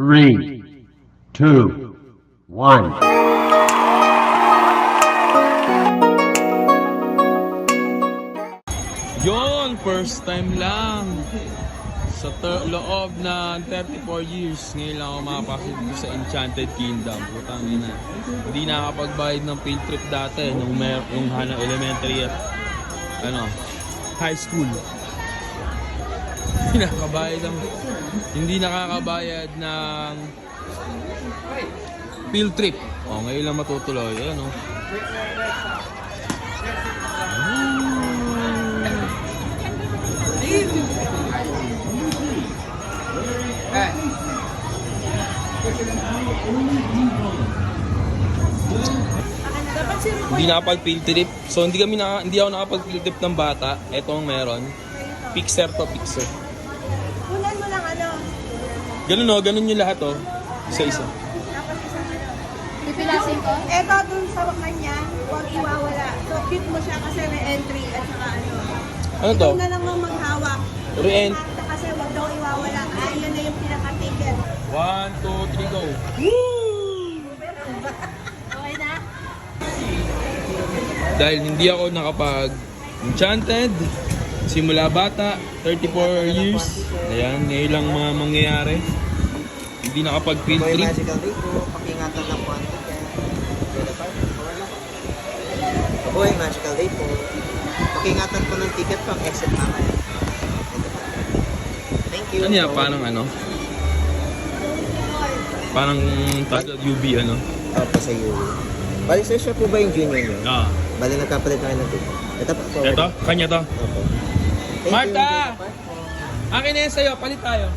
3, 2, 1. Yon, first time lang. Sa loob ng 34 years, ngayon lang ako makapasok dito sa Enchanted Kingdom. Putang ina. Hindi nakakapagbayad ng field trip dati nung hanang elementary at high school. Hindi nakakabayad ng field trip. Ngayon lang matutuloy. Ayan. Hindi nakapag-field trip. So hindi ako nakapag-field trip ng bata. Ito ang meron. Pixer to pixer. Kunan mo lang Ganun yung lahat Isa-isa. Pipilasin ko? Eto dun sa kanya, huwag iwawala. So cute mo siya kasi re-entry at saka Ano to? Ikaw na lang ang maghawak. Kasi huwag daw iwawala. Yun na yung pinaka-ticket. 1, 2, 3, go! Okay na? Dahil hindi ako nakapag-enchanted simula bata, 34 years. Ayan, ngayon lang mga mangyayari. Hindi nakapag-field Boy trip. Magical Day po, pakingatan lang po ang ticket. Boy Magical Day po, pakingatan po ng ticket pang exit mamaya. Thank you. Ano yan? Parang taga UB Opo sa iyo. Bali sir, siya po ba yung junior nyo? Bali nagkapalit na kayo ng ticket. Ito po. Ito? Kanya to? Opo. Thank Marta! you. Akin na yan sa'yo, palit tayo.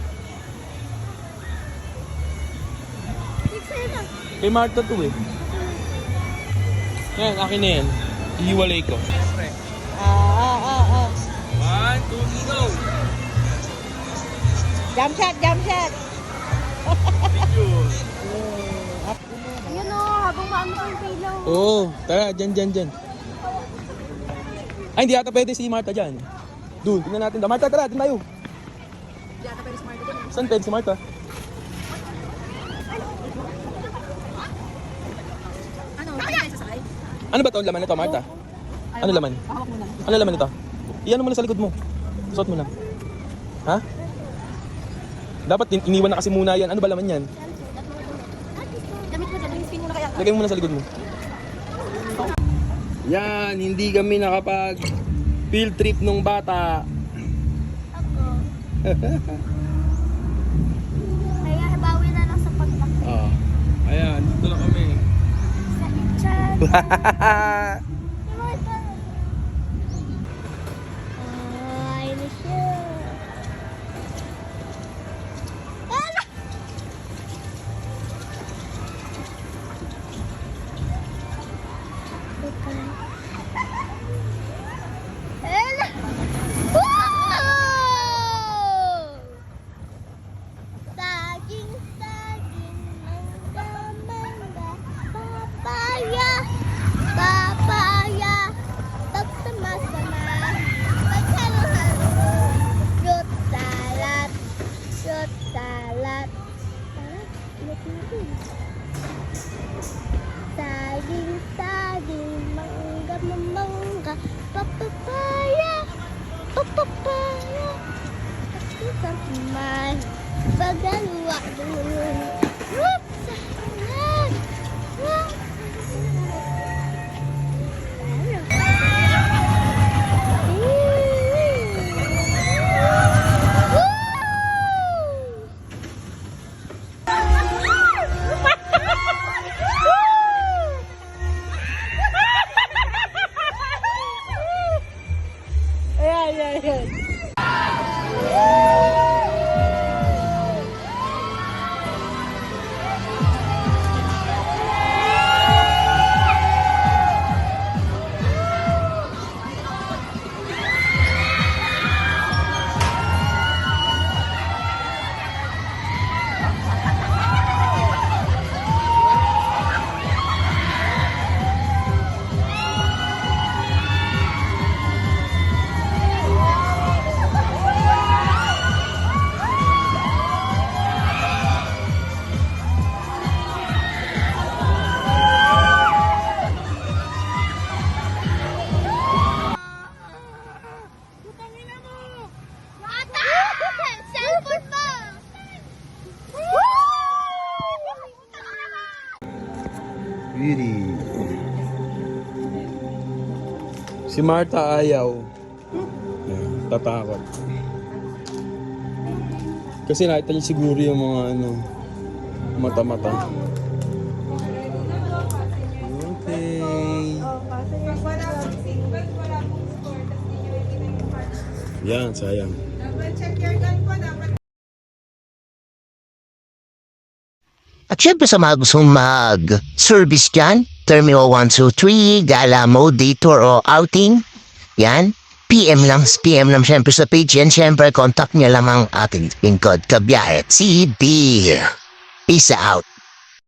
Kay Marta to Yan, akin na yan. Ihiwalay ko. 1, 2, go! Jump shot, jump shot! Ayun habang maano yung pilaw. Oo, tara, dyan. Ay, hindi ata pwede si Marta dyan. Doon, tingnan natin. Marta, tara, din tayo. Hindi ata pwede si Marta dyan. Saan pwede si Marta? Ano? Kaya isasakay? Ano ba ito? Laman nito, Marta? Ano laman? Pahawak mo lang. Ano laman nito? Iyan mo na sa likod mo. Suot mo lang. Ha? Dapat iniwan na kasi muna yan. Ano ba laman yan? Damit mo dyan, spin mo na kaya. Lagay mo na sa likod mo. Yan, hindi kami nakapag field trip nung bata. Kaya bawi na lang sa paglaki. Ayan, dito na kami. Sa chat. Ay, siya. Papaya, sama-sama, maghalo-halo, fruit salad, saging, mangga, papaya, sama, paggaluwa dulu, fruit salad, Beauty. Si Martha ayaw. Yan, tatakot. Kasi nakita niya siguro yung mga mata-mata. Okay. Kasi pag wala pong seatbelt, wala pong score, tapos hindi nyo nakikita yung parking. Yan, sayang. Double check your gun po, dapat. At syempre sa mga gustong mag-service dyan, Terminal 1, 2, 3, Gala Mode, Detour o Outing, yan, PM lang syempre sa page yan. Syempre, contact niya lamang ating pin code Kabiyahe TV. Peace out.